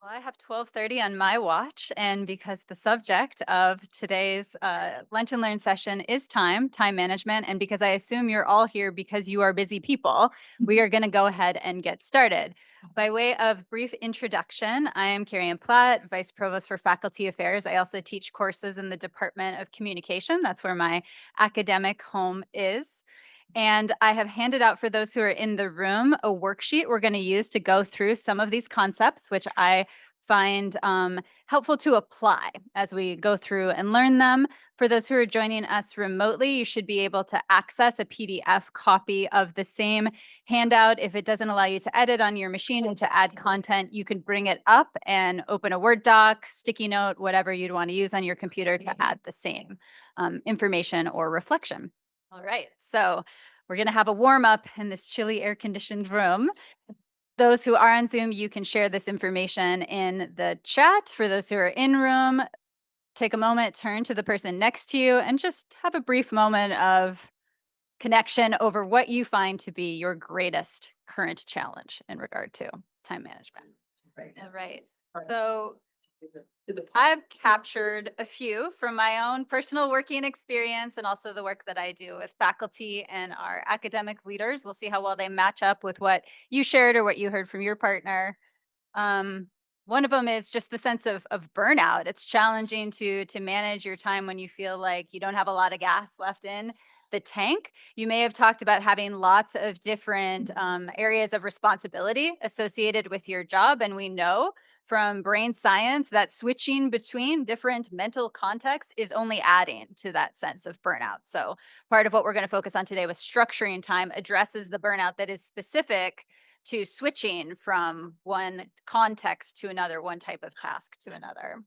Well, I have 12:30 on my watch, and because the subject of today's lunch and learn session is time management, and because I assume you're all here because you are busy people, we are going to go ahead and get started. By way of brief introduction, I am Carrie Ann Platt, Vice Provost for Faculty Affairs. I also teach courses in the Department of Communication. That's where my academic home is. And I have handed out for those who are in the room a worksheet we're going to use to go through some of these concepts, which I find helpful to apply as we go through and learn them. For those who are joining us remotely, you should be able to access a PDF copy of the same handout. If it doesn't allow you to edit on your machine and to add content, you can bring it up and open a Word doc, sticky note, whatever you'd want to use on your computer to add the same information or reflection. All right, so we're going to have a warm up in this chilly air conditioned room. Those who are on Zoom, you can share this information in the chat. For those who are in room, take a moment, turn to the person next to you, and just have a brief moment of connection over what you find to be your greatest current challenge in regard to time management. All right. So I've captured a few from my own personal working experience and also the work that I do with faculty and our academic leaders. We'll see how well they match up with what you shared or what you heard from your partner. Um, One of them is just the sense of burnout. It's challenging to manage your time when you feel like you don't have a lot of gas left in the tank. You may have talked about having lots of different areas of responsibility associated with your job, and we know from brain science that switching between different mental contexts is only adding to that sense of burnout. So, part of what we're going to focus on today with structuring time addresses the burnout that is specific to switching from one context to another, one type of task to another.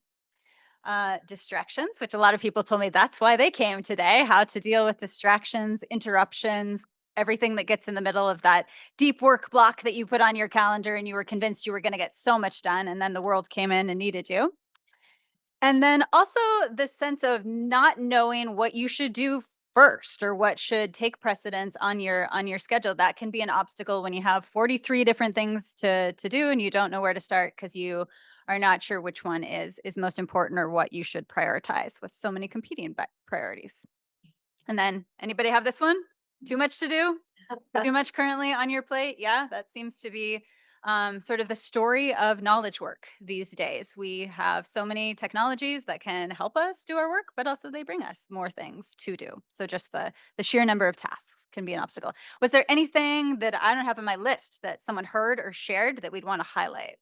Distractions, which a lot of people told me that's why they came today, how to deal with distractions, interruptions, everything that gets in the middle of that deep work block that you put on your calendar and you were convinced you were going to get so much done. And then the world came in and needed you. And then also the sense of not knowing what you should do first or what should take precedence on your schedule. That can be an obstacle when you have 43 different things to do and you don't know where to start because you are not sure which one is most important or what you should prioritize with so many competing priorities. And then anybody have this one? Too much to do? Too much currently on your plate? Yeah, that seems to be sort of the story of knowledge work these days. We have so many technologies that can help us do our work, but also they bring us more things to do. So just the sheer number of tasks can be an obstacle. Was there anything that I don't have on my list that someone heard or shared that we'd want to highlight?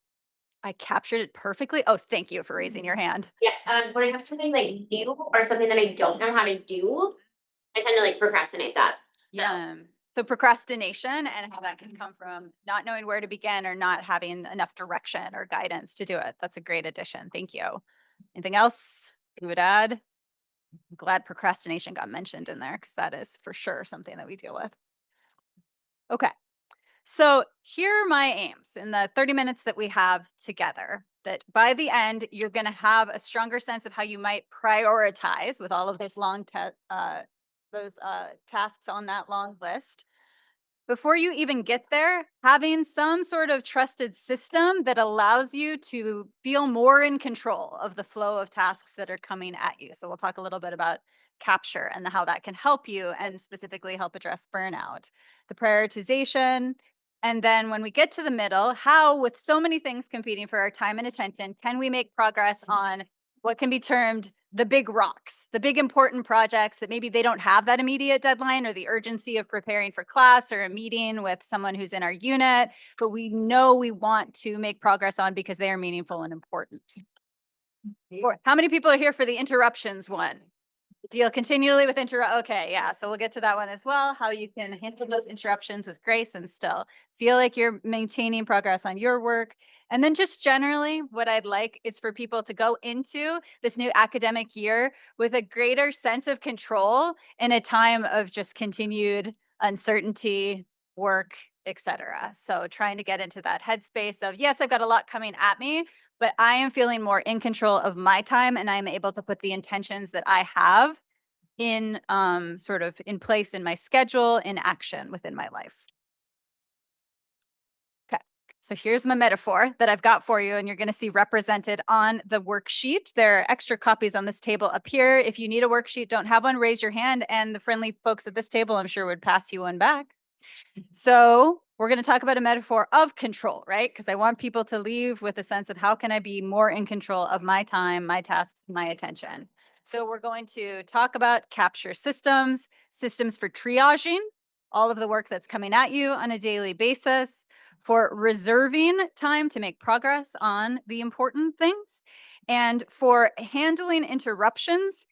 I captured it perfectly. Oh, thank you for raising your hand. Yes, when I have something like new or something that I don't know how to do, I tend to like procrastinate that. So Yeah. So procrastination and how that can come from not knowing where to begin or not having enough direction or guidance to do it. That's a great addition. Thank you. Anything else you would add? I'm glad procrastination got mentioned in there because that is for sure something that we deal with. Okay. So here are my aims in the 30 minutes that we have together. That by the end, you're going to have a stronger sense of how you might prioritize with all of those tasks on that long list. Before you even get there, having some sort of trusted system that allows you to feel more in control of the flow of tasks that are coming at you. So we'll talk a little bit about capture and how that can help you and specifically help address burnout. The prioritization, and then when we get to the middle, how with so many things competing for our time and attention, can we make progress on what can be termed the big rocks, the big important projects that maybe they don't have that immediate deadline or the urgency of preparing for class or a meeting with someone who's in our unit, but we know we want to make progress on because they are meaningful and important. How many people are here for the interruptions one? Deal continually with okay, yeah, so we'll get to that one as well, how you can handle those interruptions with grace and still feel like you're maintaining progress on your work. And then just generally, what I'd like is for people to go into this new academic year with a greater sense of control in a time of just continued uncertainty, work, etc. So trying to get into that headspace of, yes, I've got a lot coming at me, but I am feeling more in control of my time and I'm able to put the intentions that I have in sort of in place in my schedule, in action within my life. Okay. So here's my metaphor that I've got for you, and you're going to see represented on the worksheet. There are extra copies on this table up here. If you need a worksheet, don't have one, raise your hand, and the friendly folks at this table, I'm sure, would pass you one back. So we're going to talk about a metaphor of control, right? Because I want people to leave with a sense of how can I be more in control of my time, my tasks, my attention. So we're going to talk about capture systems, systems for triaging all of the work that's coming at you on a daily basis, for reserving time to make progress on the important things, and for handling interruptions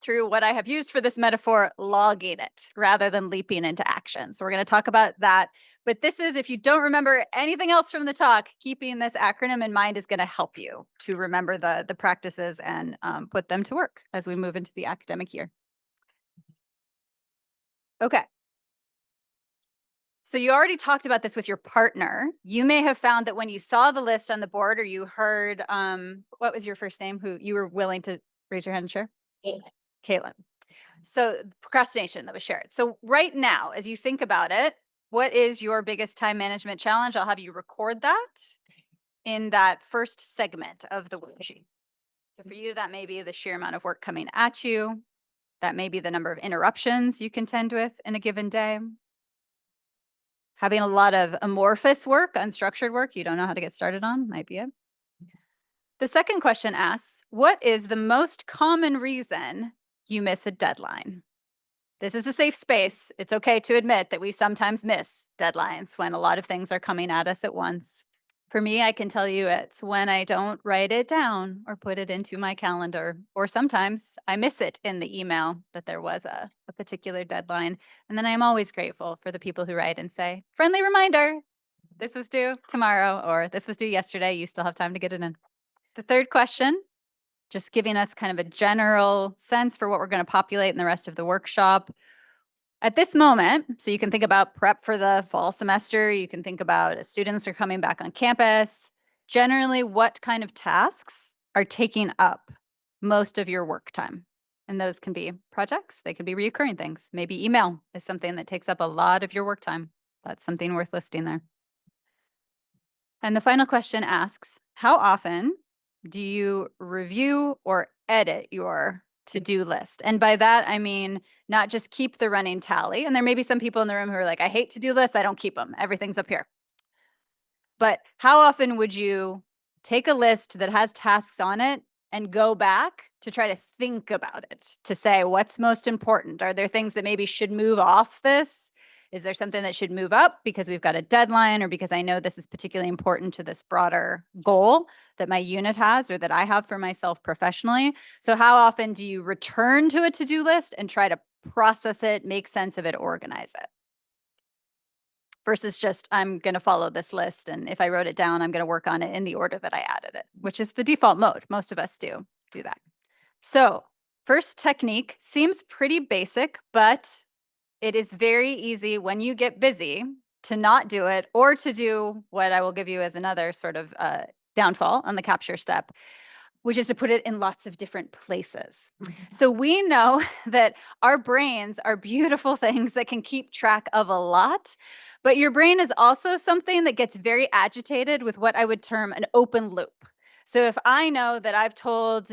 through what I have used for this metaphor, logging it rather than leaping into action. So we're going to talk about that. But this is, if you don't remember anything else from the talk, keeping this acronym in mind is going to help you to remember the practices and put them to work as we move into the academic year. Okay. So you already talked about this with your partner. You may have found that when you saw the list on the board or you heard, what was your first name, who you were willing to raise your hand and share? Caitlin. So procrastination that was shared. So right now, as you think about it, what is your biggest time management challenge? I'll have you record that in that first segment of the worksheet. So for you, that may be the sheer amount of work coming at you. That may be the number of interruptions you contend with in a given day. Having a lot of amorphous work, unstructured work you don't know how to get started on might be it. The second question asks, what is the most common reason you miss a deadline? This is a safe space. It's okay to admit that we sometimes miss deadlines when a lot of things are coming at us at once. For me, I can tell you it's when I don't write it down or put it into my calendar, or sometimes I miss it in the email that there was a particular deadline. And then I'm always grateful for the people who write and say, friendly reminder, this was due tomorrow, or this was due yesterday. You still have time to get it in. The third question, just giving us kind of a general sense for what we're going to populate in the rest of the workshop. At this moment, so you can think about prep for the fall semester, you can think about students are coming back on campus. Generally, what kind of tasks are taking up most of your work time? And those can be projects, they can be recurring things. Maybe email is something that takes up a lot of your work time. That's something worth listing there. And the final question asks, how often do you review or edit your to-do list? And by that, I mean, not just keep the running tally. And there may be some people in the room who are like, I hate to-do lists. I don't keep them. Everything's up here. But how often would you take a list that has tasks on it and go back to try to think about it, to say what's most important? Are there things that maybe should move off this? Is there something that should move up because we've got a deadline or because I know this is particularly important to this broader goal that my unit has or that I have for myself professionally? So how often do you return to a to-do list and try to process it, make sense of it, organize it? Versus just, I'm going to follow this list. And if I wrote it down, I'm going to work on it in the order that I added it, which is the default mode. Most of us do that. So first technique seems pretty basic, but it is very easy when you get busy to not do it or to do what I will give you as another sort of downfall on the capture step, which is to put it in lots of different places. So we know that our brains are beautiful things that can keep track of a lot, but your brain is also something that gets very agitated with what I would term an open loop. So if I know that I've told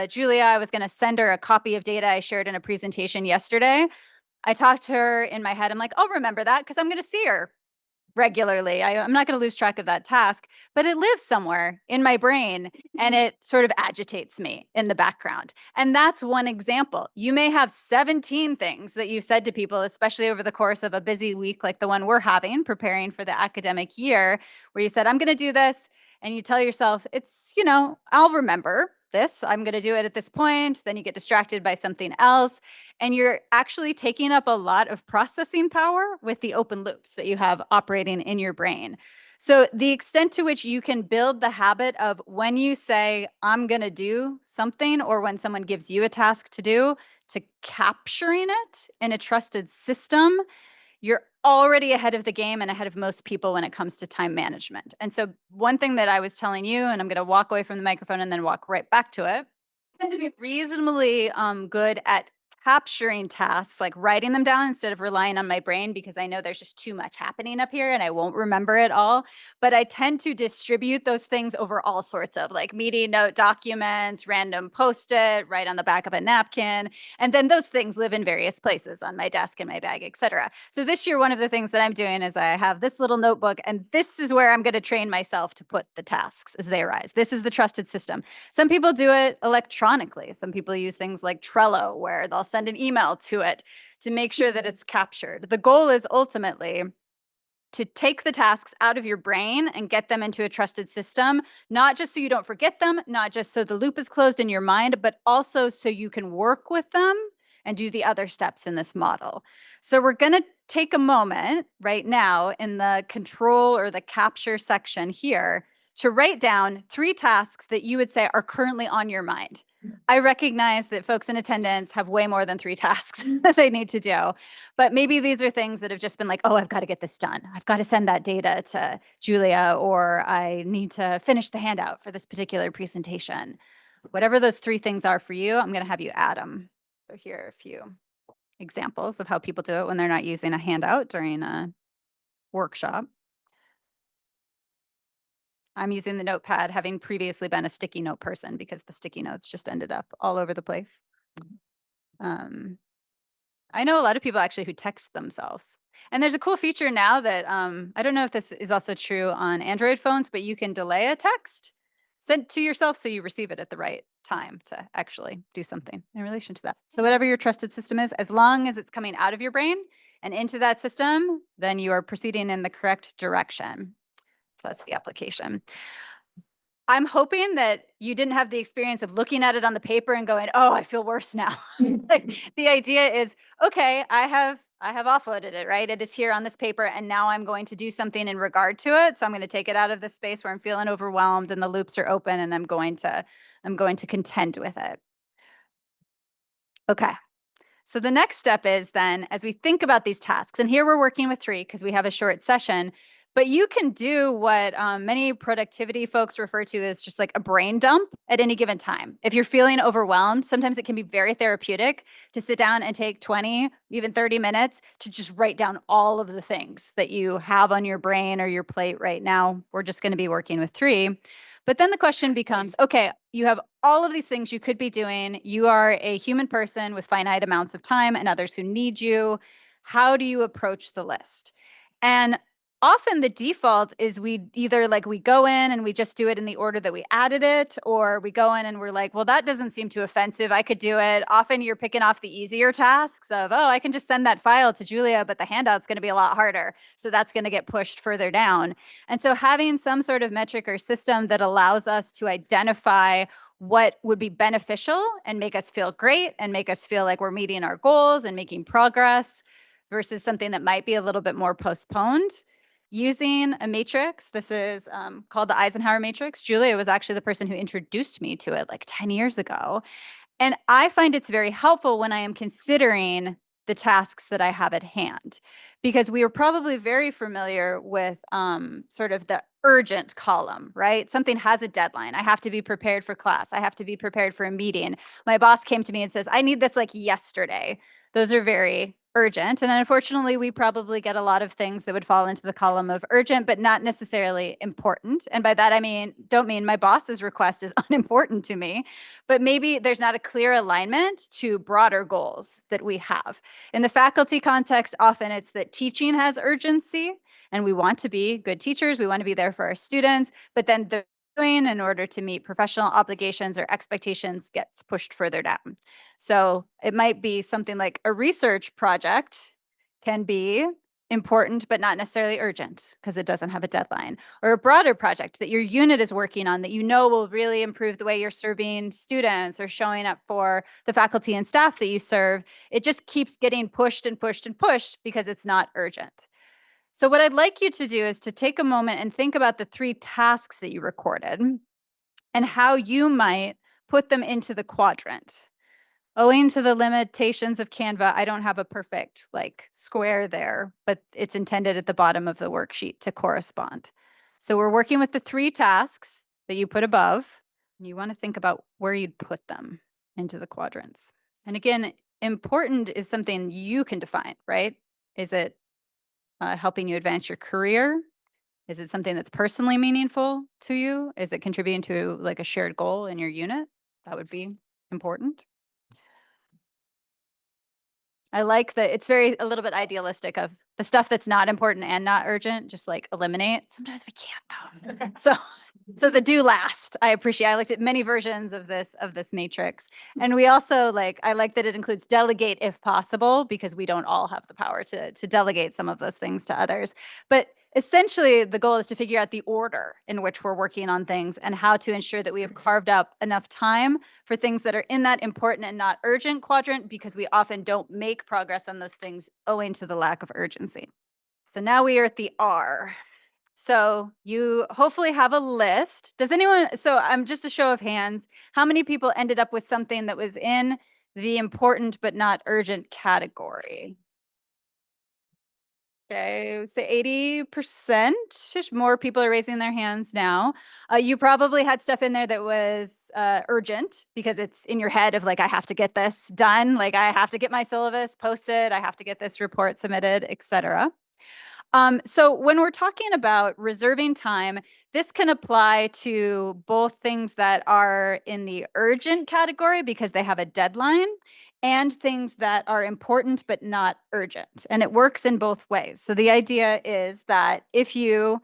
Julia I was going to send her a copy of data I shared in a presentation yesterday, I talked to her in my head. I'm like, I'll remember that because I'm going to see her regularly. I'm not going to lose track of that task, but it lives somewhere in my brain and it sort of agitates me in the background. And that's one example. You may have 17 things that you said to people, especially over the course of a busy week like the one we're having, preparing for the academic year, where you said, I'm going to do this. And you tell yourself, it's, I'll remember this. I'm going to do it at this point. Then you get distracted by something else. And you're actually taking up a lot of processing power with the open loops that you have operating in your brain. So the extent to which you can build the habit of when you say, I'm going to do something, or when someone gives you a task to do, to capturing it in a trusted system, you're already ahead of the game and ahead of most people when it comes to time management. And so one thing that I was telling you, and I'm going to walk away from the microphone and then walk right back to it, tend to be reasonably good at capturing tasks, like writing them down instead of relying on my brain because I know there's just too much happening up here and I won't remember it all. But I tend to distribute those things over all sorts of like meeting note documents, random post-it, right on the back of a napkin. And then those things live in various places on my desk, in my bag, etc. So this year, one of the things that I'm doing is I have this little notebook, and this is where I'm going to train myself to put the tasks as they arise. This is the trusted system. Some people do it electronically. Some people use things like Trello, where they'll send an email to it to make sure that it's captured. The goal is ultimately to take the tasks out of your brain and get them into a trusted system, not just so you don't forget them, not just so the loop is closed in your mind, but also so you can work with them and do the other steps in this model. So we're going to take a moment right now in the control or the capture section here to write down 3 tasks that you would say are currently on your mind. I recognize that folks in attendance have way more than 3 tasks that they need to do. But maybe these are things that have just been like, oh, I've got to get this done. I've got to send that data to Julia, or I need to finish the handout for this particular presentation. Whatever those 3 things are for you, I'm going to have you add them. So here are a few examples of how people do it when they're not using a handout during a workshop. I'm using the notepad, having previously been a sticky note person because the sticky notes just ended up all over the place. I know a lot of people actually who text themselves. And there's a cool feature now that I don't know if this is also true on Android phones, but you can delay a text sent to yourself so you receive it at the right time to actually do something in relation to that. So whatever your trusted system is, as long as it's coming out of your brain and into that system, then you are proceeding in the correct direction. So that's the application. I'm hoping that you didn't have the experience of looking at it on the paper and going, "Oh, I feel worse now." Like, the idea is, "Okay, I have offloaded it, right? It is here on this paper, and now I'm going to do something in regard to it. So I'm gonna take it out of the space where I'm feeling overwhelmed and the loops are open, and I'm going to contend with it." Okay. So the next step is then, as we think about these tasks, and here we're working with 3 because we have a short session, but you can do what many productivity folks refer to as just like a brain dump at any given time. If you're feeling overwhelmed, sometimes it can be very therapeutic to sit down and take 20, even 30 minutes to just write down all of the things that you have on your brain or your plate right now. We're just going to be working with 3. But then the question becomes, okay, you have all of these things you could be doing. You are a human person with finite amounts of time and others who need you. How do you approach the list? And often the default is we either like we go in and we just do it in the order that we added it, or we go in and we're like, well, that doesn't seem too offensive. I could do it. Often you're picking off the easier tasks of, oh, I can just send that file to Julia, but the handout's going to be a lot harder. So that's going to get pushed further down. And so having some sort of metric or system that allows us to identify what would be beneficial and make us feel great and make us feel like we're meeting our goals and making progress versus something that might be a little bit more postponed. Using a matrix, this is called the Eisenhower matrix. Julia was actually the person who introduced me to it like 10 years ago. And I find it's very helpful when I am considering the tasks that I have at hand, because we are probably very familiar with sort of the urgent column, right? Something has a deadline. I have to be prepared for class. I have to be prepared for a meeting. My boss came to me and says, I need this like yesterday. Those are very urgent. And unfortunately, we probably get a lot of things that would fall into the column of urgent, but not necessarily important. And by that, don't mean my boss's request is unimportant to me, but maybe there's not a clear alignment to broader goals that we have. In the faculty context, often it's that teaching has urgency and we want to be good teachers. We want to be there for our students, but then the doing in order to meet professional obligations or expectations gets pushed further down. So it might be something like a research project can be important, but not necessarily urgent because it doesn't have a deadline, or a broader project that your unit is working on that you know will really improve the way you're serving students or showing up for the faculty and staff that you serve. It just keeps getting pushed and pushed and pushed because it's not urgent. So what I'd like you to do is to take a moment and think about the 3 tasks that you recorded and how you might put them into the quadrant. Owing to the limitations of Canva, I don't have a perfect like square there, but it's intended at the bottom of the worksheet to correspond. So we're working with the 3 tasks that you put above, and you want to think about where you'd put them into the quadrants. And again, important is something you can define, right? Is it helping you advance your career? Is it something that's personally meaningful to you? Is it contributing to like a shared goal in your unit? That would be important. I like that it's very a little bit idealistic of the stuff that's not important and not urgent, just like eliminate. Sometimes we can't though. So the do last, I appreciate. I looked at many versions of this matrix. And we also like I like that it includes delegate if possible, because we don't all have the power to delegate some of those things to others. But essentially the goal is to figure out the order in which we're working on things and how to ensure that we have carved up enough time for things that are in that important and not urgent quadrant, because we often don't make progress on those things owing to the lack of urgency. So now we are at the R. So you hopefully have a list. Does anyone, so I'm just a show of hands, how many people ended up with something that was in the important but not urgent category? Okay, say 80%. More people are raising their hands now. You probably had stuff in there that was urgent because it's in your head of like, I have to get this done. Like I have to get my syllabus posted. I have to get this report submitted, etc. So when we're talking about reserving time, this can apply to both things that are in the urgent category because they have a deadline, and things that are important but not urgent. And it works in both ways. So the idea is that if you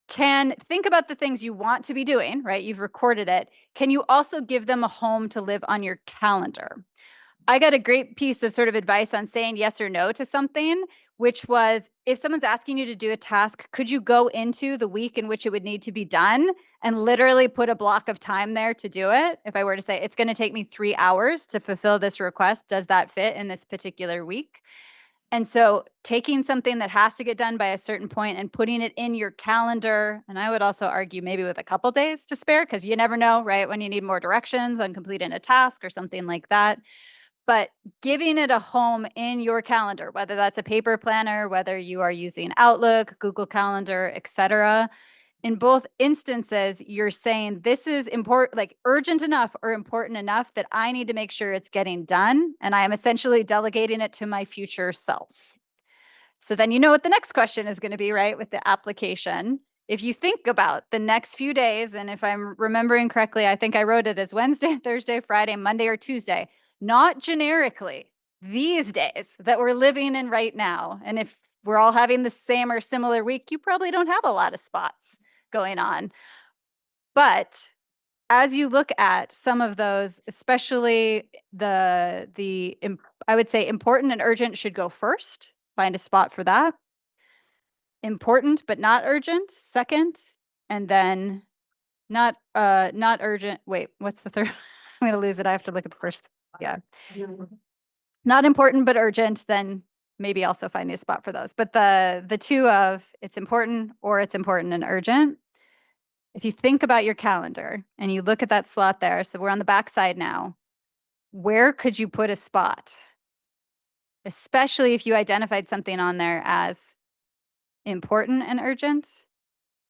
can think about the things you want to be doing, right? You've recorded it. Can you also give them a home to live on your calendar? I got a great piece of sort of advice on saying yes or no to something, which was if someone's asking you to do a task, could you go into the week in which it would need to be done and literally put a block of time there to do it? If I were to say, it's going to take me 3 hours to fulfill this request, does that fit in this particular week? And so taking something that has to get done by a certain point and putting it in your calendar, and I would also argue maybe with a couple days to spare, because you never know, right? When you need more directions on completing a task or something like that. But giving it a home in your calendar, whether that's a paper planner, whether you are using Outlook, Google Calendar, etc. In both instances, you're saying this is important, like urgent enough or important enough that I need to make sure it's getting done. And I am essentially delegating it to my future self. So then you know what the next question is going to be, right? With the application. If you think about the next few days, and if I'm remembering correctly, I think I wrote it as Wednesday, Thursday, Friday, Monday, or Tuesday, not generically, these days that we're living in right now. And if we're all having the same or similar week, you probably don't have a lot of spots going on. But as you look at some of those, especially I would say important and urgent should go first. Find a spot for that. Important but not urgent, second, and then not urgent. Wait, what's the third? I'm gonna lose it. I have to look at the first. Yeah. Not important but urgent, then maybe also find a spot for those. But the two of it's important or it's important and urgent. If you think about your calendar and you look at that slot there, so we're on the back side now, where could you put a spot? Especially if you identified something on there as important and urgent,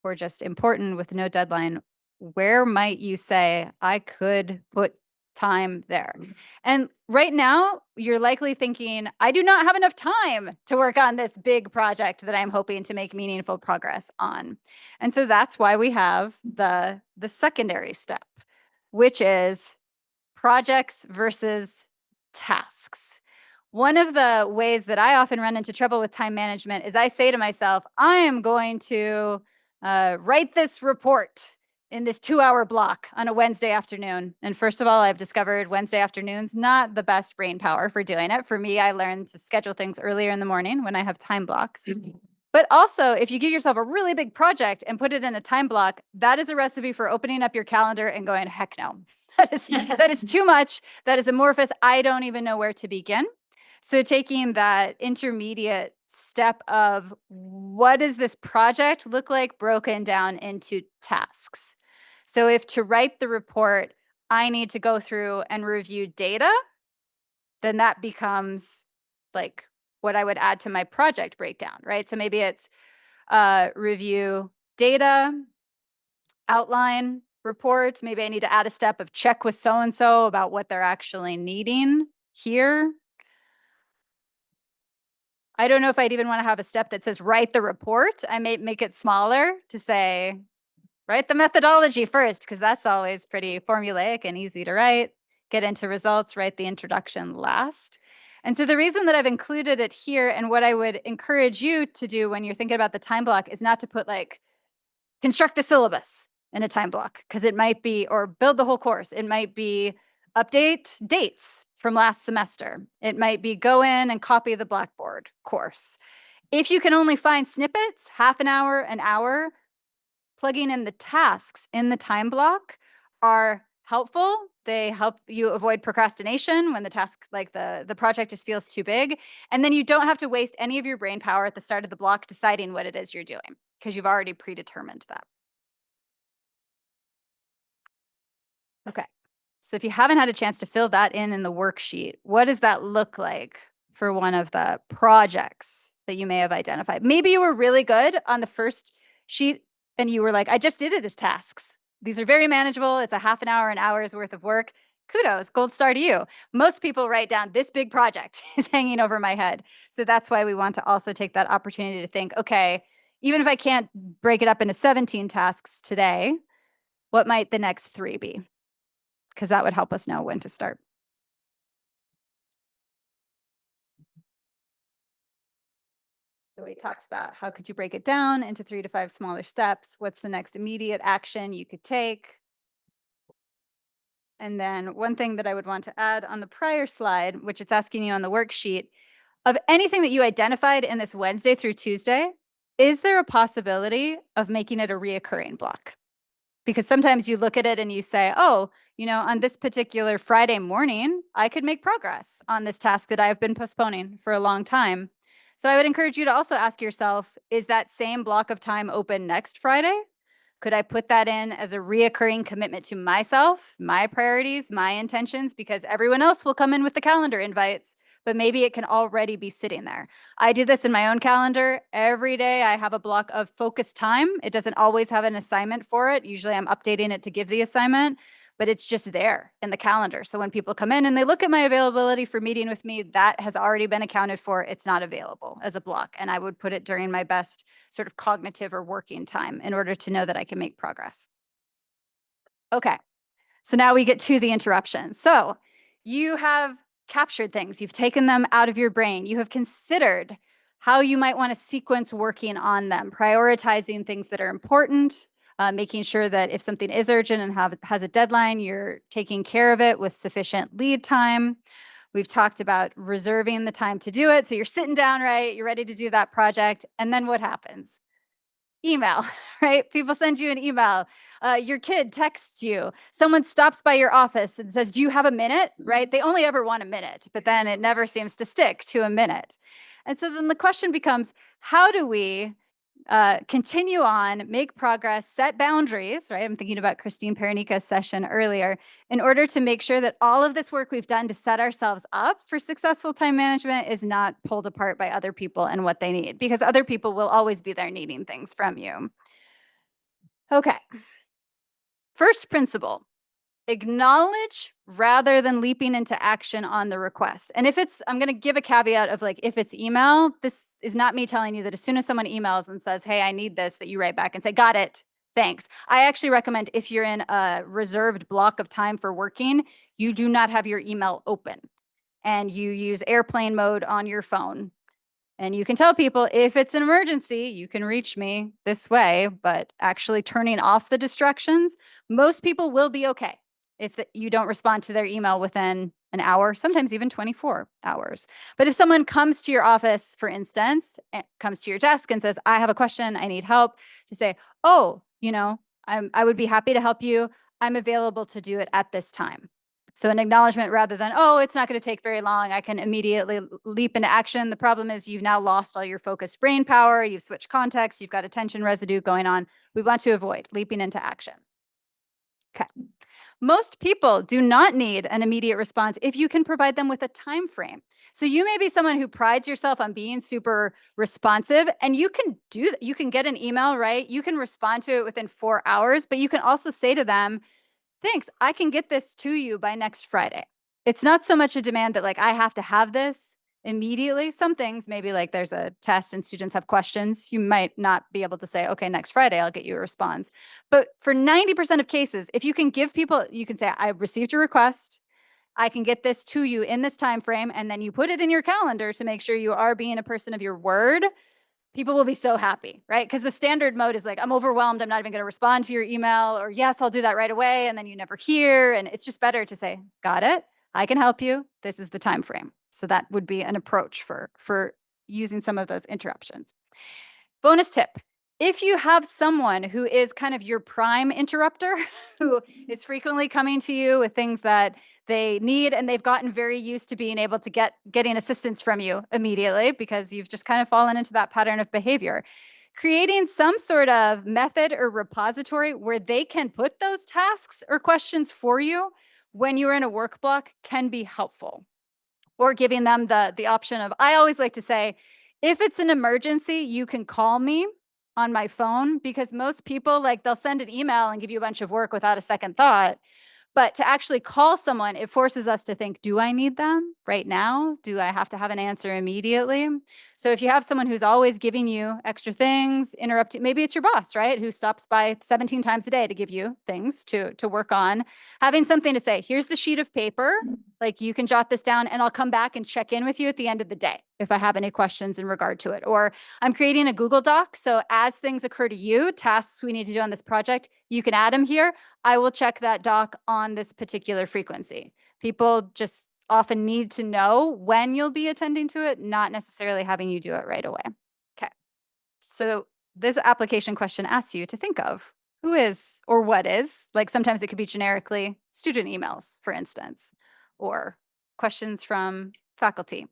or just important with no deadline, where might you say, I could put time there? And right now, you're likely thinking, I do not have enough time to work on this big project that I'm hoping to make meaningful progress on. And so that's why we have the secondary step, which is projects versus tasks. One of the ways that I often run into trouble with time management is I say to myself, I am going to write this report in this 2-hour block on a Wednesday afternoon. And first of all, I've discovered Wednesday afternoons not the best brain power for doing it. For me, I learned to schedule things earlier in the morning when I have time blocks. But also, if you give yourself a really big project and put it in a time block, that is a recipe for opening up your calendar and going, heck no. That is too much. That is amorphous. I don't even know where to begin. So taking that intermediate step of what does this project look like broken down into tasks? So if to write the report, I need to go through and review data, then that becomes like what I would add to my project breakdown, right? So maybe it's review data, outline, report. Maybe I need to add a step of check with so-and-so about what they're actually needing here I don't know if I'd even want to have a step that says write the report. I may make it smaller to say write the methodology first, because that's always pretty formulaic and easy to write. Get into results, write the introduction last. And so the reason that I've included it here, and what I would encourage you to do when you're thinking about the time block, is not to put like construct the syllabus in a time block, because it might be, or build the whole course. It might be update dates from last semester. It might be go in and copy the Blackboard course. If you can only find snippets, half an hour, plugging in the tasks in the time block are helpful. They help you avoid procrastination when the task, like the project, just feels too big. And then you don't have to waste any of your brain power at the start of the block deciding what it is you're doing, because you've already predetermined that. Okay. So if you haven't had a chance to fill that in the worksheet, what does that look like for one of the projects that you may have identified? Maybe you were really good on the first sheet and you were like, I just did it as tasks. These are very manageable. It's a half an hour's worth of work. Kudos, gold star to you. Most people write down this big project is hanging over my head. So that's why we want to also take that opportunity to think, okay, even if I can't break it up into 17 tasks today, what might the next 3 be? Because that would help us know when to start. So he talks about how could you break it down into 3 to 5 smaller steps? What's the next immediate action you could take? And then one thing that I would want to add on the prior slide, which it's asking you on the worksheet, of anything that you identified in this Wednesday through Tuesday, is there a possibility of making it a reoccurring block? Because sometimes you look at it and you say, oh, on this particular Friday morning, I could make progress on this task that I've been postponing for a long time. So I would encourage you to also ask yourself, is that same block of time open next Friday? Could I put that in as a reoccurring commitment to myself, my priorities, my intentions? Because everyone else will come in with the calendar invites, but maybe it can already be sitting there. I do this in my own calendar. Every day I have a block of focused time. It doesn't always have an assignment for it. Usually I'm updating it to give the assignment, but it's just there in the calendar. So when people come in and they look at my availability for meeting with me, that has already been accounted for. It's not available as a block. And I would put it during my best sort of cognitive or working time in order to know that I can make progress. Okay. So now we get to the interruptions. So you have captured things, you've taken them out of your brain, you have considered how you might want to sequence working on them, prioritizing things that are important, making sure that if something is urgent and has a deadline, you're taking care of it with sufficient lead time. We've talked about reserving the time to do it. So you're sitting down, right? You're ready to do that project. And then what happens? Email, right? People send you an email. Your kid texts you. Someone stops by your office and says, do you have a minute? Right? They only ever want a minute, but then it never seems to stick to a minute. And so then the question becomes, how do we continue on, make progress, set boundaries, right? I'm thinking about Christine Perenica's session earlier, in order to make sure that all of this work we've done to set ourselves up for successful time management is not pulled apart by other people and what they need, because other people will always be there needing things from you. Okay. First principle, acknowledge rather than leaping into action on the request. And I'm going to give a caveat of like, if it's email, this is not me telling you that as soon as someone emails and says, hey, I need this, that you write back and say, got it, thanks. I actually recommend, if you're in a reserved block of time for working, you do not have your email open and you use airplane mode on your phone. And you can tell people, if it's an emergency, you can reach me this way, but actually turning off the distractions, most people will be okay if you don't respond to their email within an hour, sometimes even 24 hours. But if someone comes to your office, for instance, comes to your desk and says, I have a question, I need help, to say, oh, I would be happy to help you. I'm available to do it at this time. So an acknowledgement rather than, oh, it's not going to take very long, I can immediately leap into action. The problem is you've now lost all your focused brain power, you've switched context, you've got attention residue going on. We want to avoid leaping into action. Okay. Most people do not need an immediate response if you can provide them with a time frame. So you may be someone who prides yourself on being super responsive, and you can get an email, right? You can respond to it within 4 hours, but you can also say to them, thanks, I can get this to you by next Friday. It's not so much a demand that like I have to have this. immediately. Some things, maybe like there's a test and students have questions, you might not be able to say, okay, next Friday, I'll get you a response. But for 90% of cases, if you can give people, you can say, I received your request. I can get this to you in this time frame, and then you put it in your calendar to make sure you are being a person of your word. People will be so happy, right? Because the standard mode is like, I'm overwhelmed, I'm not even going to respond to your email, or yes, I'll do that right away, and then you never hear. And it's just better to say, got it, I can help you, this is the time frame. So that would be an approach for using some of those interruptions. Bonus tip: if you have someone who is kind of your prime interrupter, who is frequently coming to you with things that they need, and they've gotten very used to being able to getting assistance from you immediately because you've just kind of fallen into that pattern of behavior, creating some sort of method or repository where they can put those tasks or questions for you when you're in a work block can be helpful. Or giving them the option of, I always like to say, if it's an emergency, you can call me on my phone, because most people, like, they'll send an email and give you a bunch of work without a second thought. But to actually call someone, it forces us to think, do I need them right now? Do I have to have an answer immediately? So if you have someone who's always giving you extra things, interrupting, maybe it's your boss, right? Who stops by 17 times a day to give you things to work on, having something to say, here's the sheet of paper, like, you can jot this down and I'll come back and check in with you at the end of the day if I have any questions in regard to it. Or I'm creating a Google Doc. So as things occur to you, tasks we need to do on this project, you can add them here. I will check that doc on this particular frequency. People just often need to know when you'll be attending to it, not necessarily having you do it right away. Okay. So this application question asks you to think of who is or what is, like, sometimes it could be generically student emails, for instance, or questions from faculty.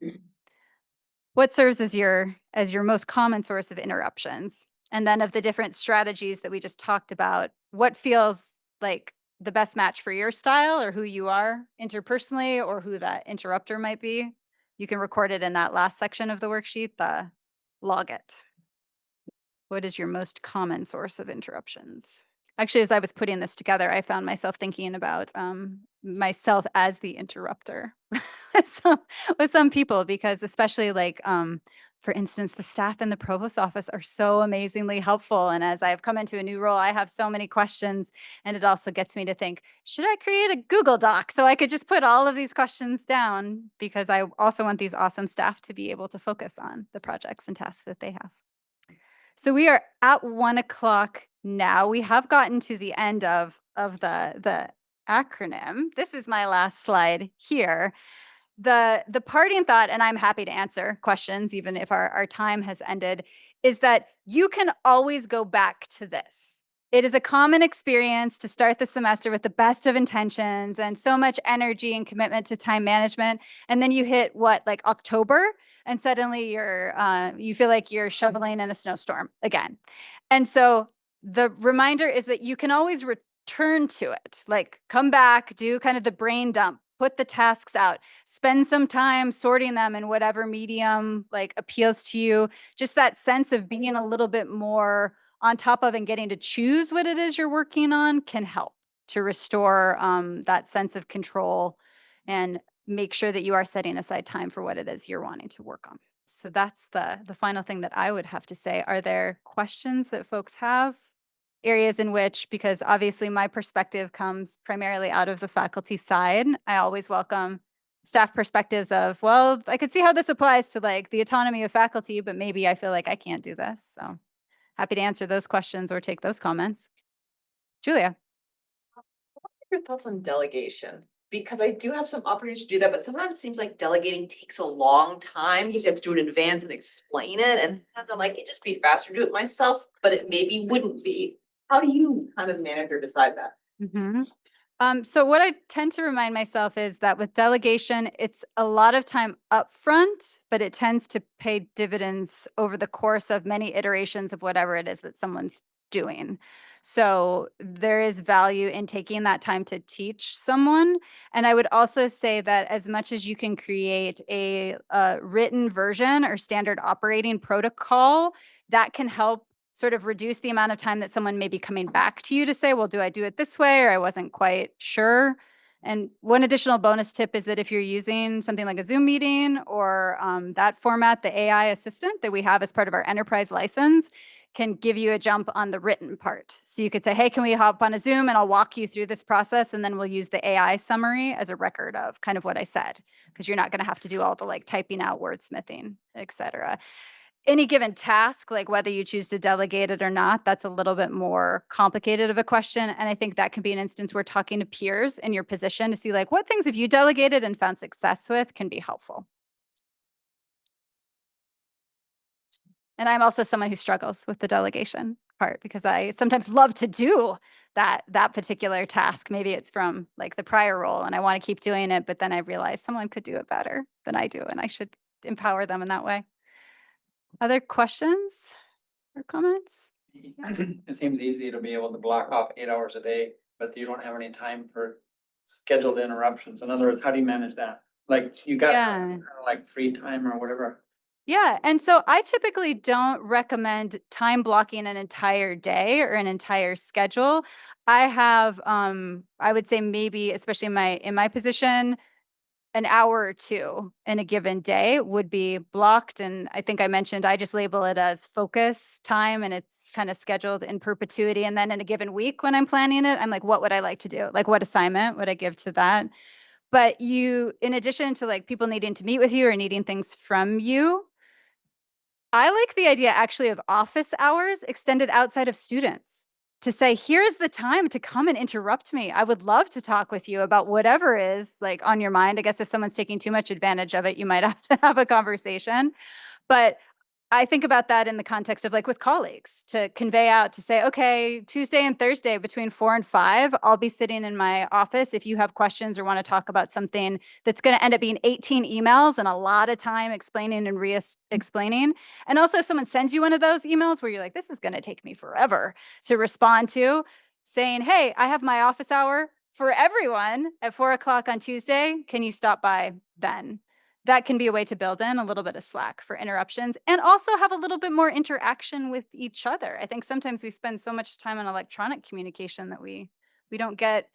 What serves as your most common source of interruptions? And then, of the different strategies that we just talked about, what feels like the best match for your style or who you are interpersonally, or who that interrupter might be? You can record it in that last section of the worksheet, the log it. What is your most common source of interruptions? Actually, as I was putting this together, I found myself thinking about myself as the interrupter with some people, because especially, like, for instance, the staff in the provost office are so amazingly helpful. And as I've come into a new role, I have so many questions. And it also gets me to think, should I create a Google Doc so I could just put all of these questions down? Because I also want these awesome staff to be able to focus on the projects and tasks that they have. So we are at 1 o'clock now. We have gotten to the end of the acronym. This is my last slide here. The parting thought, and I'm happy to answer questions even if our time has ended, is that you can always go back to this. It is a common experience to start the semester with the best of intentions and so much energy and commitment to time management. And then you hit what, like October, and suddenly you feel like you're shoveling in a snowstorm again. And so the reminder is that you can always return to it, like come back, do kind of the brain dump, put the tasks out, spend some time sorting them in whatever medium like appeals to you. Just that sense of being a little bit more on top of and getting to choose what it is you're working on can help to restore that sense of control, and make sure that you are setting aside time for what it is you're wanting to work on. So that's the final thing that I would have to say. Are there questions that folks have? Areas in which, because obviously my perspective comes primarily out of the faculty side, I always welcome staff perspectives of, well, I could see how this applies to like the autonomy of faculty, but maybe I feel like I can't do this. So happy to answer those questions or take those comments. Julia. Your thoughts on delegation? Because I do have some opportunities to do that, but sometimes it seems like delegating takes a long time because you have to do it in advance and explain it. And sometimes I'm like, it'd just be faster to do it myself, but it maybe wouldn't be. How do you kind of manage or decide that? Mhm. So what I tend to remind myself is that with delegation, it's a lot of time upfront, but it tends to pay dividends over the course of many iterations of whatever it is that someone's doing. So there is value in taking that time to teach someone. And I would also say that as much as you can create a written version or standard operating protocol, that can help sort of reduce the amount of time that someone may be coming back to you to say, well, do I do it this way? Or I wasn't quite sure. And one additional bonus tip is that if you're using something like a Zoom meeting or that format, the AI assistant that we have as part of our enterprise license can give you a jump on the written part. So you could say, hey, can we hop on a Zoom and I'll walk you through this process, and then we'll use the AI summary as a record of kind of what I said, because you're not going to have to do all the like typing out, wordsmithing, et cetera. Any given task, like whether you choose to delegate it or not, that's a little bit more complicated of a question. And I think that can be an instance where talking to peers in your position to see like what things have you delegated and found success with can be helpful. And I'm also someone who struggles with the delegation part because I sometimes love to do that particular task. Maybe it's from like the prior role and I want to keep doing it, but then I realize someone could do it better than I do and I should empower them in that way. Other questions or comments? It seems easy to be able to block off 8 hours a day, but you don't have any time for scheduled interruptions. In other words, how do you manage that? Like you got Yeah. kind of like free time or whatever. Yeah, and so I typically don't recommend time blocking an entire day or an entire schedule. I have I would say maybe especially in my position an hour or two in a given day would be blocked, and I think I mentioned I just label it as focus time and it's kind of scheduled in perpetuity, and then in a given week when I'm planning it, I'm like what would I like to do? Like what assignment would I give to that? But you in addition to like people needing to meet with you or needing things from you, I like the idea actually of office hours extended outside of students to say, here's the time to come and interrupt me. I would love to talk with you about whatever is like on your mind. I guess if someone's taking too much advantage of it, you might have to have a conversation. But I think about that in the context of like with colleagues to convey out to say, okay, Tuesday and Thursday between 4 and 5, I'll be sitting in my office. If you have questions or want to talk about something that's going to end up being 18 emails and a lot of time explaining and re-explaining. And also if someone sends you one of those emails where you're like, this is going to take me forever to respond to, saying, hey, I have my office hour for everyone at 4 o'clock on Tuesday. Can you stop by then? That can be a way to build in a little bit of slack for interruptions and also have a little bit more interaction with each other. I think sometimes we spend so much time on electronic communication that we don't get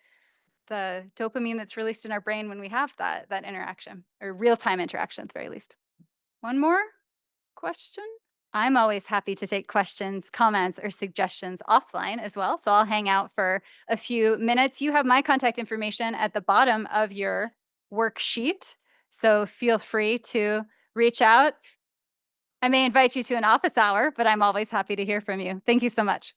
the dopamine that's released in our brain when we have that interaction or real-time interaction at the very least. One more question? I'm always happy to take questions, comments, or suggestions offline as well. So I'll hang out for a few minutes. You have my contact information at the bottom of your worksheet. So feel free to reach out. I may invite you to an office hour, but I'm always happy to hear from you. Thank you so much.